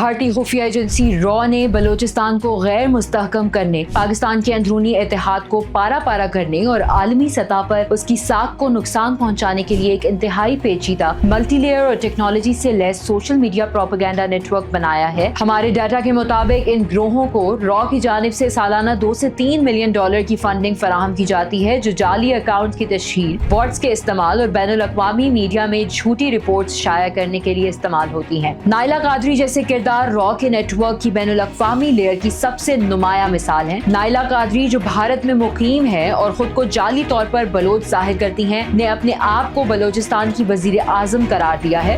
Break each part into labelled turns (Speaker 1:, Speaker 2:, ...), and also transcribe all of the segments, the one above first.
Speaker 1: بھارتی خفیہ ایجنسی را نے بلوچستان کو غیر مستحکم کرنے، پاکستان کے اندرونی اتحاد کو پارا پارا کرنے اور عالمی سطح پر اس کی ساکھ کو نقصان پہنچانے کے لیے ایک انتہائی پیچیدہ ملٹی لیئر اور ٹیکنالوجی سے لیس social media propaganda network بنایا ہے۔ ہمارے ڈیٹا کے مطابق ان گروہوں کو را کی جانب سے سالانہ 2 سے 3 ملین ڈالر کی فنڈنگ فراہم کی جاتی ہے، جو جعلی اکاؤنٹ کی تشہیر، بوٹس کے استعمال اور بین الاقوامی میڈیا میں جھوٹی رپورٹس شائع کرنے کے لیے استعمال ہوتی ہیں۔ نائلہ قادری جیسے کردار را کے نیٹ ورک کی بین الاقوامی لیئر کی سب سے نمایاں مثال ہیں۔ نائلہ قادری، جو بھارت میں مقیم ہے اور خود کو جعلی طور پر بلوچ ظاہر کرتی ہیں، نے اپنے آپ کو بلوچستان کی وزیر اعظم قرار دیا ہے۔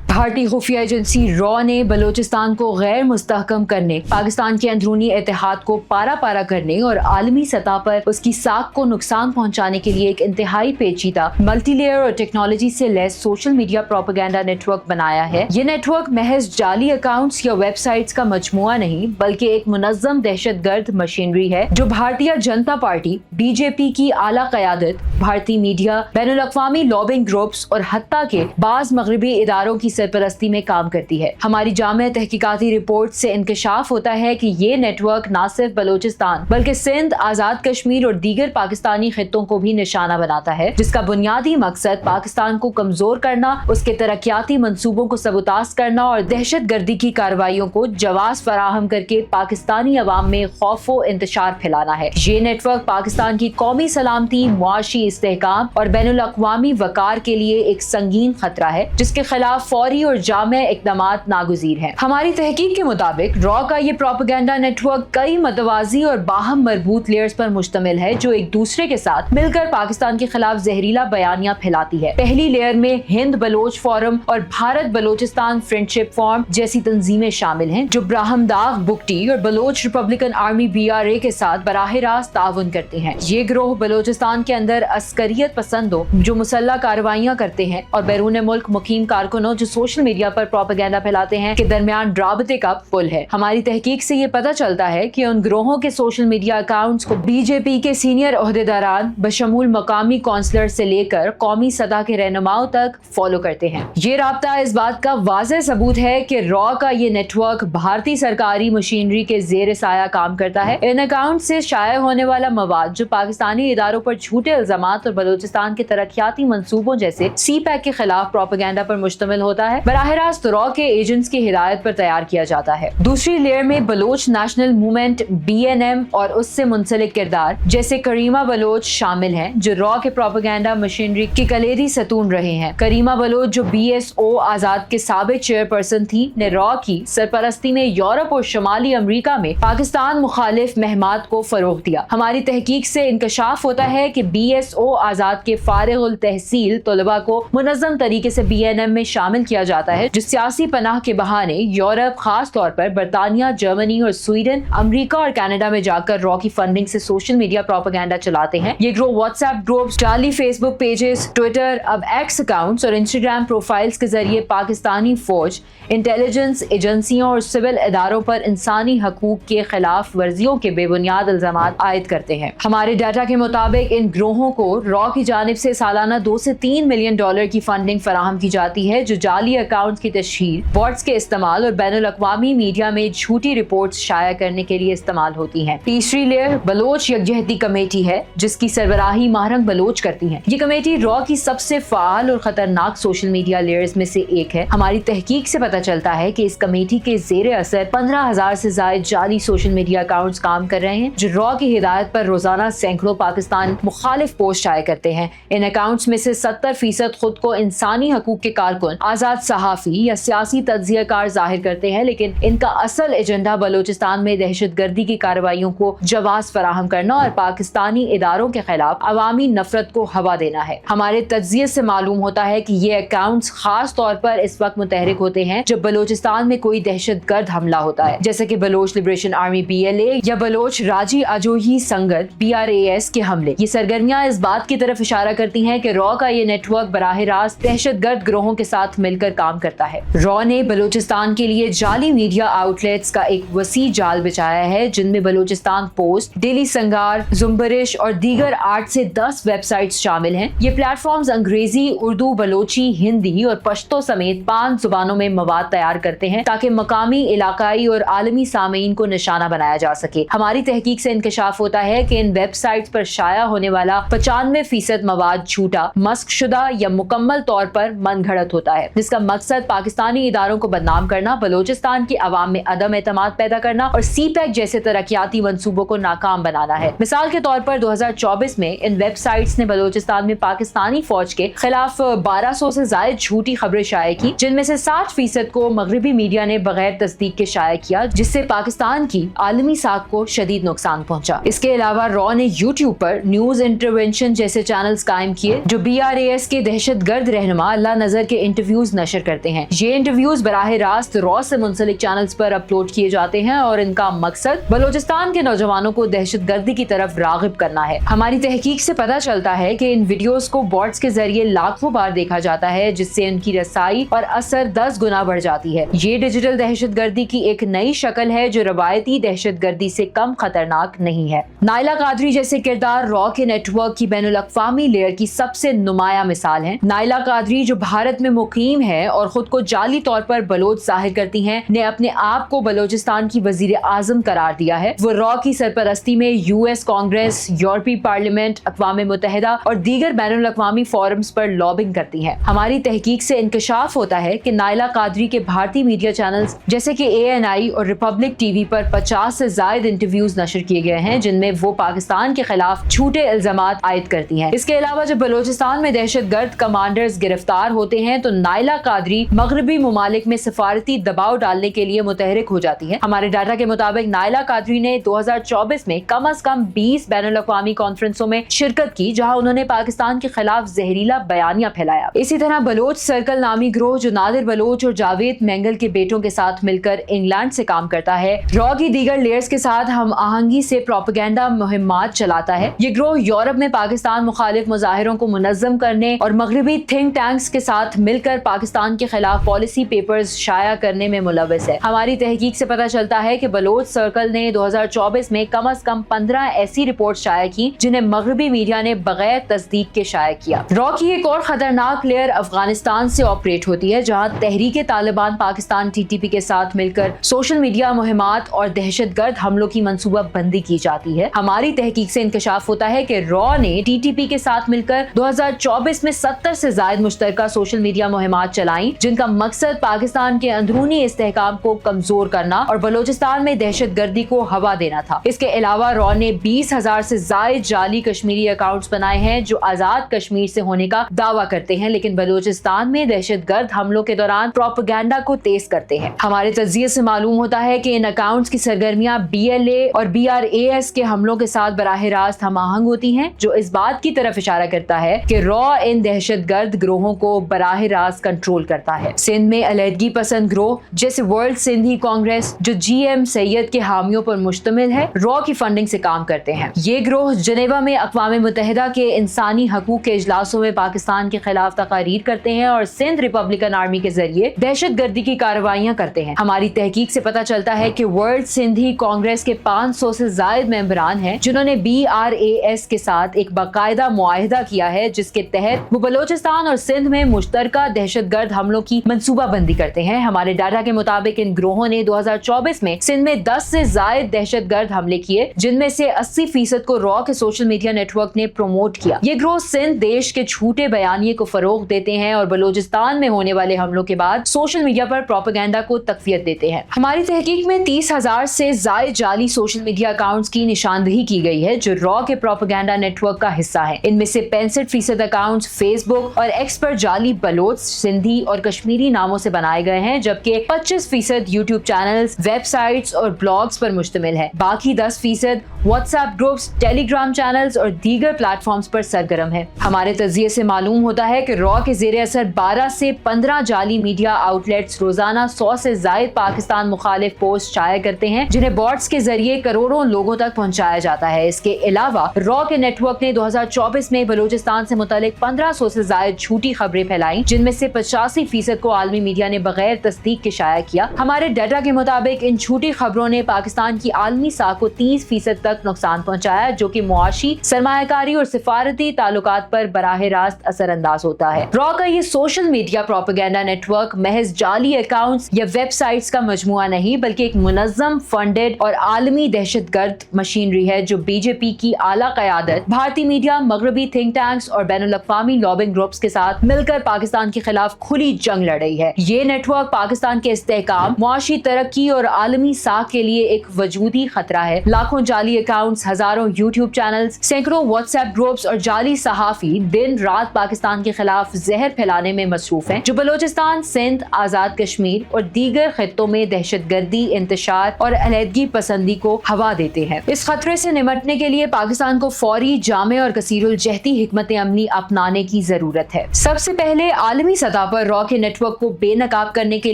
Speaker 1: بھارتی خفیہ ایجنسی را نے بلوچستان کو غیر مستحکم کرنے، پاکستان کے اندرونی اتحاد کو پارا پارا کرنے اور عالمی سطح پر اس کی ساکھ کو نقصان پہنچانے کے لیے ایک انتہائی پیچیدہ ملٹی لیئر اور ٹیکنالوجی سے لیس social media propaganda network بنایا ہے۔ یہ نیٹ ورک محض جعلی اکاؤنٹس یا ویب سائٹس کا مجموعہ نہیں، بلکہ ایک منظم دہشت گرد مشینری ہے جو Bharatiya Janata party B J پی کی اعلیٰ قیادت، بھارتی میڈیا، بین الاقوامی لابنگ گروپس اور حتیٰ کہ بعض مغربی اداروں کی سرپرستی میں کام کرتی ہے۔ ہماری جامع تحقیقاتی رپورٹ سے انکشاف ہوتا ہے کہ یہ نیٹ ورک نہ صرف بلوچستان بلکہ سندھ، آزاد کشمیر اور دیگر پاکستانی خطوں کو بھی نشانہ بناتا ہے، جس کا بنیادی مقصد پاکستان کو کمزور کرنا، اس کے ترقیاتی منصوبوں کو سبوتاژ کرنا اور دہشت گردی کی کارروائیوں کو جواز فراہم کر کے پاکستانی عوام میں خوف و انتشار پھیلانا ہے۔ یہ نیٹ ورک پاکستان کی قومی سلامتی، معاشی استحکام اور بین الاقوامی وقار کے لیے ایک سنگین خطرہ ہے، جس کے خلاف فوری اور جامع اقدامات ناگزیر ہیں۔ ہماری تحقیق کے مطابق را کا یہ پروپیگنڈا نیٹ ورک کئی متوازی اور باہم مربوط لیئرز پر مشتمل ہے، جو ایک دوسرے کے ساتھ مل کر پاکستان کے خلاف زہریلا بیانیہ پھیلاتی ہے۔ پہلی لیئر میں ہند بلوچ فورم اور بھارت بلوچستان فرینڈشپ فورم جیسی تنظیمیں شامل ہیں، جو براہم داغ بگٹی اور بلوچ ریپبلکن آرمی BRA کے ساتھ براہ راست تعاون کرتے ہیں۔ یہ گروہ بلوچستان کے اندر عسکریت پسندوں جو مسلح کارروائیاں کرتے ہیں اور بیرون ملک مقیم کارکنوں جو سوشل میڈیا پر پروپیگنڈا پھیلاتے ہیں کے درمیان رابطے کا پل ہے۔ ہماری تحقیق سے یہ پتہ چلتا ہے کہ ان گروہوں کے سوشل میڈیا اکاؤنٹس کو بی جے پی کے سینئر عہدیداران بشمول مقامی کونسلر سے لے کر قومی سطح کے رہنماؤں تک فالو کرتے ہیں۔ یہ رابطہ اس بات کا واضح ثبوت ہے کہ را کا یہ نیٹ ورک بھارتی سرکاری مشینری کے زیر سایہ کام کرتا ہے۔ ان اکاؤنٹ سے شائع ہونے والا مواد جو پاکستانی اداروں پر جھوٹے الزامات اور بلوچستان کے ترقیاتی منصوبوں جیسے سی پیک کے خلاف پروپیگنڈا پر مشتمل ہوتا ہے، براہ راست را کے ایجنٹس کی ہدایت پر تیار کیا جاتا ہے۔ دوسری لیئر میں بلوچ نیشنل موومنٹ BNM اور اس سے منسلک کردار جیسے کریمہ بلوچ شامل ہیں، جو را کے پروپیگنڈا مشینری کے کلیدی ستون رہے ہیں۔ کریمہ بلوچ، جو BSO آزاد کے سابق چیئرپرسن تھی، نے را کی سرپرستی میں یورپ اور شمالی امریکہ میں پاکستان مخالف مہمات کو فروغ دیا۔ ہماری تحقیق سے انکشاف ہوتا ہے کہ BSO آزاد کے فارغ التحصیل طلباء کو منظم طریقے سے BNM میں شامل کیا جاتا ہے، جو سیاسی پناہ کے بہانے یورپ، خاص طور پر برطانیہ، جرمنی اور سویڈن، امریکہ اور کینیڈا میں جا کر را کی فنڈنگ سے سوشل میڈیا پروپیگنڈا چلاتے ہیں۔ یہ گروہ واٹس ایپ گروپس، جعلی فیس بک پیجز، ٹویٹر، اب ایکس اکاؤنٹس اور انسٹاگرام پروفائلز کے ذریعے پاکستانی فوج، انٹیلیجنس ایجنسیوں اور سول اداروں پر انسانی حقوق کے خلاف ورزیوں کے بے بنیاد الزامات عائد کرتے ہیں۔ ہمارے ڈیٹا کے مطابق ان گروہوں کو را کی جانب سے سالانہ 2 سے 3 ملین ڈالر کی فنڈنگ فراہم کی جاتی ہے، جو جعلی اکاؤنٹس کی تشہیر، بوٹس کے استعمال اور بین الاقوامی میڈیا میں جھوٹی رپورٹس شائع کرنے کے لیے استعمال ہوتی ہیں۔ تیسری لیئر بلوچ یکجہتی کمیٹی ہے، جس کی سربراہی ماہرنگ بلوچ کرتی ہیں۔ یہ کمیٹی را کی سب سے فعال اور خطرناک سوشل میڈیا لیئرز میں سے ایک ہے۔ ہماری تحقیق سے پتہ چلتا ہے کہ اس کمیٹی کے زیر اثر 15,000 سے زائد جعلی سوشل میڈیا اکاؤنٹس کام کر رہے ہیں، جو را کی ہدایت پر روزانہ سینکڑوں پاکستان مخالف پوسٹ شائع کرتے ہیں۔ ان اکاؤنٹس میں سے 70% خود کو انسانی حقوق کے کارکن، آزاد صحافی یا سیاسی تجزیہ کار ظاہر کرتے ہیں، لیکن ان کا اصل ایجنڈا بلوچستان میں دہشت گردی کی کارروائیوں کو جواز فراہم کرنا اور پاکستانی اداروں کے خلاف عوامی نفرت کو ہوا دینا ہے۔ ہمارے تجزیے سے معلوم ہوتا ہے کہ یہ اکاؤنٹس خاص طور پر اس وقت متحرک ہوتے ہیں جب بلوچستان میں کوئی دہشت گرد حملہ ہوتا ہے، جیسے کہ بلوچ لبریشن آرمی BLA یا بلوچ راجی اجوہی سنگت BRAS کے حملے۔ یہ سرگرمیاں اس بات کی طرف اشارہ کرتی ہیں کہ را کا یہ نیٹ ورک براہ راست دہشت گرد گروہوں کے ساتھ مل کر काम करता है। रॉ ने बलूचिस्तान के लिए जाली मीडिया आउटलेट्स का एक वसी जाल बिछाया है, जिनमें बलूचिस्तान पोस्ट, डेली संगार, जुम्बरिश और दीगर 8 से 10 वेबसाइट्स शामिल हैं। ये प्लेटफॉर्म्स अंग्रेजी, उर्दू, बलोची, हिंदी और पश्तो समेत 5 जुबानों में मवाद तैयार करते हैं ताकि मकामी, इलाकाई और आलमी सामीन को निशाना बनाया जा सके। हमारी तहकीक से इंकशाफ होता है कि इन वेबसाइट्स पर शाया होने वाला 95% मवाद झूठा, मस्कशुदा या मुकम्मल तौर पर मनगढ़ंत होता है, जिसका मकसद पाकिस्तानी इदारों को बदनाम करना, बलोचिस्तान की आवाम में अदम एतमाद पैदा करना और सीपैक जैसे तरक्याती मंसूबों को नाकाम बनाना है। मिसाल के तौर पर 2024 में इन वेबसाइट्स ने बलोचिस्तान में पाकिस्तानी फौज के खिलाफ 1200 से ज्यादा झूठी खबरें शाया की, जिनमें से 60% को मगरबी मीडिया ने बगैर तस्दीक के शाया किया, जिससे पाकिस्तान की आलमी साख को शदीद नुकसान पहुंचा। इसके अलावा रॉ ने यूट्यूब पर न्यूज इंटरवेंशन जैसे चैनल्स कायम किए जो BRAS के दहशतगर्द रहनुमा अल्लाह नजर के इंटरव्यूज नशर करते हैं। ये इंटरव्यूज बराह रास्त रॉ से मुंसलिक चैनल्स पर अपलोड किए जाते हैं और इनका मकसद बलोचिस्तान के नौजवानों को दहशतगर्दी की तरफ रागिब करना है। हमारी तहकीक से पता चलता है कि इन वीडियोस को बॉट्स के जरिए लाखों बार देखा जाता है, जिससे उनकी रसाई और असर 10 गुना बढ़ जाती है। ये डिजिटल दहशतगर्दी की एक नई शक्ल है जो रवायती दहशतगर्दी से कम खतरनाक नहीं है। नायला कादरी जैसे किरदार रॉ के नेटवर्क की बैनुल अक़वामी लेयर की सबसे नुमाया मिसाल है। नायला कादरी, जो भारत में मुकीम है और खुद को जाली तौर पर बलोच जाहिर करती हैं, ने अपने आप को बलोचिस्तान की वजीर आजम करार दिया है। वो रॉ की सरपरस्ती में US कांग्रेस, यूरोपीय पार्लियामेंट, अक़वाम मुत्तहिदा और दीगर बैनुल अक़वामी फोरम्स पर लॉबिंग करती हैं। हमारी तहकीक से इंकशाफ होता है कि नायला कादरी के भारतीय मीडिया चैनल्स जैसे कि ANI और रिपब्लिक TV पर 50 से ज्यादा इंटरव्यूज नशर किए गए हैं, जिनमें वो पाकिस्तान के खिलाफ झूठे इल्जामात आयद करती हैं। इसके अलावा जब बलोचिस्तान में दहशतगर्द कमांडर्स गिरफ्तार होते हैं तो नायला कादरी मगरबी मुमालिक में सिफारती दबाव डालने के लिए मुतहरिक हो जाती है। हमारे डाटा के मुताबिक नायला कादरी ने 2024 में कम से कम 20 बैनुल अक़वामी कॉन्फ्रेंसों में शिरकत की, जहां उन्होंने पाकिस्तान के खिलाफ जहरीला बयानिया फैलाया। इसी तरह बलोच सर्कल नामी ग्रोह, जो नादिर बलोच और जावेद मेंगल के बेटों के साथ मिलकर इंग्लैंड से काम करता है, रॉ की दीगर लेयर्स के साथ हम आहंगी से प्रोपेगेंडा मुहिम्मात चलाता है। ये ग्रोह यूरोप में पाकिस्तान मुखालिफ मुजाहिरों को मुनज़्ज़म करने और मगरबी थिंक टैंक्स के साथ मिलकर पाकिस्तान के खिलाफ पॉलिसी पेपर्स शाया करने में मुलव्वस है। हमारी तहकीक से पता चलता है कि बलोच सर्कल ने 2024 में कम से कम 15 ऐसी रिपोर्ट शाया की जिन्हें मगरबी मीडिया ने बगैर तस्दीक के शाया किया। रॉ की एक और खतरनाक लेयर अफगानिस्तान से ऑपरेट होती है, जहां तहरीके तालिबान पाकिस्तान TTP के साथ मिलकर सोशल मीडिया मुहिमात और दहशतगर्द हमलों की मंसूबा बंदी की जाती है। हमारी तहकीक से इंकशाफ होता है कि रॉ ने TTP के साथ मिलकर 2024 में 70 से ज्यादा मुश्तरका सोशल मीडिया मुहिमात चलाई, जिनका मकसद पाकिस्तान के अंदरूनी इस्तेहकाम को कमजोर करना और बलोचिस्तान में दहशतगर्दी को हवा देना था। इसके अलावा रॉ ने 20,000 से ज्यादा जाली कश्मीरी अकाउंट्स बनाए हैं जो आजाद कश्मीर से होने का दावा करते हैं, लेकिन बलोचिस्तान में दहशतगर्द हमलों के दौरान प्रोपेगेंडा को तेज करते हैं। हमारे तज्जिये से मालूम होता है कि इन अकाउंट्स की सरगर्मियां BLA और BRAS के हमलों के साथ बराह रास्त हम आहंग होती हैं, जो इस बात की तरफ इशारा करता है कि रॉ इन दहशतगर्द ग्रोहों को बराह रास्त कंट्रोल करता है। सिंध में अलहदगी पसंद ग्रोह जैसे वर्ल्ड सिंधी कांग्रेस, जो GM सैयद के हामियों पर मुश्तमिल है, रॉ की फंडिंग से काम करते हैं। ये ग्रोह जनेवा में अक़वाम मुत्तहिदा के इंसानी हकूक के इजलासों में पाकिस्तान के खिलाफ तकारीर करते हैं और सिंध रिपब्लिकन आर्मी के जरिए दहशतगर्दी की कार्रवाइयां करते हैं। हमारी तहकीक से पता चलता है कि वर्ल्ड सिंधी कांग्रेस के 500 से ज्यादा मेंबरान हैं, जिन्होंने BRAS के साथ एक बाकायदा मुआहिदा किया है, जिसके तहत वो बलोचिस्तान और सिंध में मुश्तरका दहशतगर्द हमलों की मंसूबा बंदी करते हैं। हमारे डाटा के मुताबिक इन ग्रोहों ने 2024 में सिंध में 10 से ज्यादा दहशतगर्द हमले किए, जिनमें से 80% को रॉ के सोशल मीडिया नेटवर्क ने प्रमोट किया। ये ग्रोह सिंध देश के झूठे बयानिए को फरोग देते हैं और बलोचिस्तान में होने वाले हमलों के बाद सोशल मीडिया पर प्रोपेगेंडा को तकवीत देते हैं। हमारी तहकीक में 30,000 से ज्यादा जाली सोशल मीडिया अकाउंट्स की निशानदही की गई है, जो रॉ के प्रोपेगेंडा नेटवर्क का हिस्सा है। इनमें से 65% अकाउंट्स फेसबुक और एक्स पर जाली बलोच, सिंधी और कश्मीरी नामों से बनाए गए हैं, जबकि 25% यूट्यूब चैनल्स, वेबसाइट्स और ब्लॉग्स पर मुश्तमिल है। बाकी 10% व्हाट्सएप ग्रुप्स, टेलीग्राम चैनल्स और दीगर प्लेटफॉर्म्स पर सरगर्म है। हमारे तज्जिये से मालूम होता है कि रॉ के ज़ेरे असर 12 से 15 जाली मीडिया आउटलेट्स रोजाना 100 से ज्यादा पाकिस्तान मुखालिफ पोस्ट शाया करते हैं, जिन्हें बॉट्स के जरिए करोड़ों लोगों तक पहुंचाया जाता है। इसके अलावा रॉ के नेटवर्क ने 2024 में बलूचिस्तान से मुतालिक 1500 से ज्यादा झूठी खबरें फैलाई, जिनमें से 50 85% को आलमी मीडिया ने बगैर तस्दीक के शाया किया। हमारे डाटा के मुताबिक इन झूठी खबरों ने पाकिस्तान की आलमी साख को 30% तक नुकसान पहुंचाया, जो कि मुआशी, सरमायाकारी और सिफारती ताल्लुकात पर बराह रास्त असरअंदाज होता है। रॉ का ये सोशल मीडिया प्रोपेगेंडा नेटवर्क महज जाली अकाउंट्स या वेबसाइट्स का मजमुआ नहीं, बल्कि एक मुनज़्ज़म, फंडेड और आलमी दहशतगर्द मशीनरी है जो बीजेपी की आला क़यादत, भारतीय मीडिया, मगरबी थिंक टैंक्स और बैनुल-अक़वामी लॉबिंग ग्रुप्स के साथ मिलकर पाकिस्तान के खिलाफ खुली जंग लड़ रही है। ये नेटवर्क पाकिस्तान के इस्तेहकाम, मुआशी तरक्की और आलमी साख के लिए एक वजूदी खतरा है। लाखों जाली अकाउंट्स, हजारों यूट्यूब चैनल्स, सैकड़ों व्हाट्सएप ग्रुप्स और जाली सहाफी दिन रात पाकिस्तान के खिलाफ जहर फैलाने में मसरूफ हैं, जो बलोचिस्तान, सिंध, आजाद कश्मीर और दीगर खित्तों में दहशतगर्दी, इंतशार और अलहदगी पसंदी को हवा देते हैं। इस खतरे से निमटने के लिए पाकिस्तान को फौरी, जामे और कसीरुल जहती हिकमत अमली अपनाने की जरूरत है। सबसे पहले आलमी सतह पर रॉ के नेटवर्क को बेनकाब करने के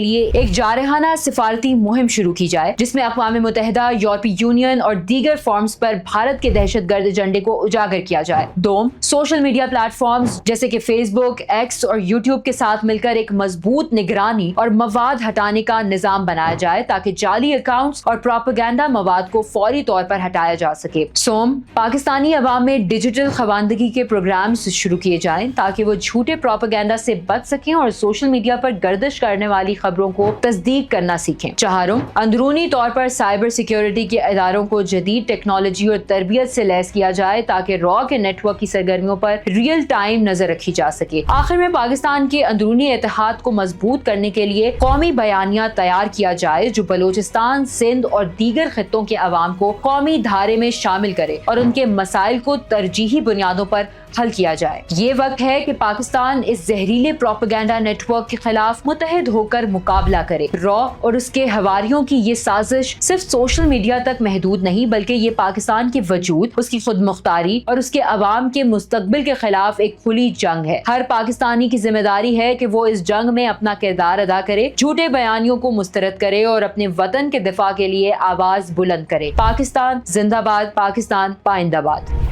Speaker 1: लिए एक जारहाना सिफारती मुहिम शुरू की जाए, जिसमें अक़वाम मुत्तहिदा, यूरोपीय यूनियन और दीगर फॉर्म्स पर भारत के दहशतगर्द एजेंडे को उजागर किया जाए। दोम, सोशल मीडिया प्लेटफॉर्म्स जैसे कि फेसबुक, एक्स और यूट्यूब के साथ मिलकर एक मजबूत निगरानी और मवाद हटाने का निजाम बनाया जाए, ताकि जाली अकाउंट्स और प्रोपेगेंडा मवाद को फौरी तौर पर हटाया जा सके। सोम, पाकिस्तानी अवाम में डिजिटल खवानदगी के प्रोग्राम्स शुरू किए जाएं, ताकि वो झूठे प्रोपेगेंडा से बच सकें और सोशल मीडिया पर गर्दिश करने वाली खबरों को तस्दीक करना सीखें। चारों, अंदरूनी तौर पर साइबर सिक्योरिटी के इदारों को जदीद टेक्नोलॉजी और तरबियत से लैस किया जाए, ताकि रॉ के नेटवर्क की सरगर्मियों पर रियल टाइम नजर रखी जा सके। आखिर में पाकिस्तान के अंदरूनी इत्तेहाद को मजबूत करने के लिए कौमी बयानिया तैयार किया जाए, जो बलोचिस्तान, सिंध और दीगर खित्तों के अवाम को कौमी धारे में शामिल करे और उनके मसाइल को तरजीही बुनियादों पर हल किया जाए। ये वक्त है कि पाकिस्तान इस जहरीले प्रोपेगेंडा नेटवर्क के खिलाफ मुत्तहिद होकर मुकाबला करे। रॉ और उसके हवारियों की ये साजिश सिर्फ सोशल मीडिया तक महदूद नहीं, बल्कि ये पाकिस्तान के वजूद, उसकी खुद मुख्तारी और उसके अवाम के मुस्तकबिल के खिलाफ एक खुली जंग है। हर पाकिस्तानी की जिम्मेदारी है कि वो इस जंग में अपना किरदार अदा करे, झूठे बयानियों को मुस्तरद करे और अपने वतन के दिफा के लिए आवाज बुलंद करे। पाकिस्तान जिंदाबाद, पाकिस्तान पाइंदाबाद।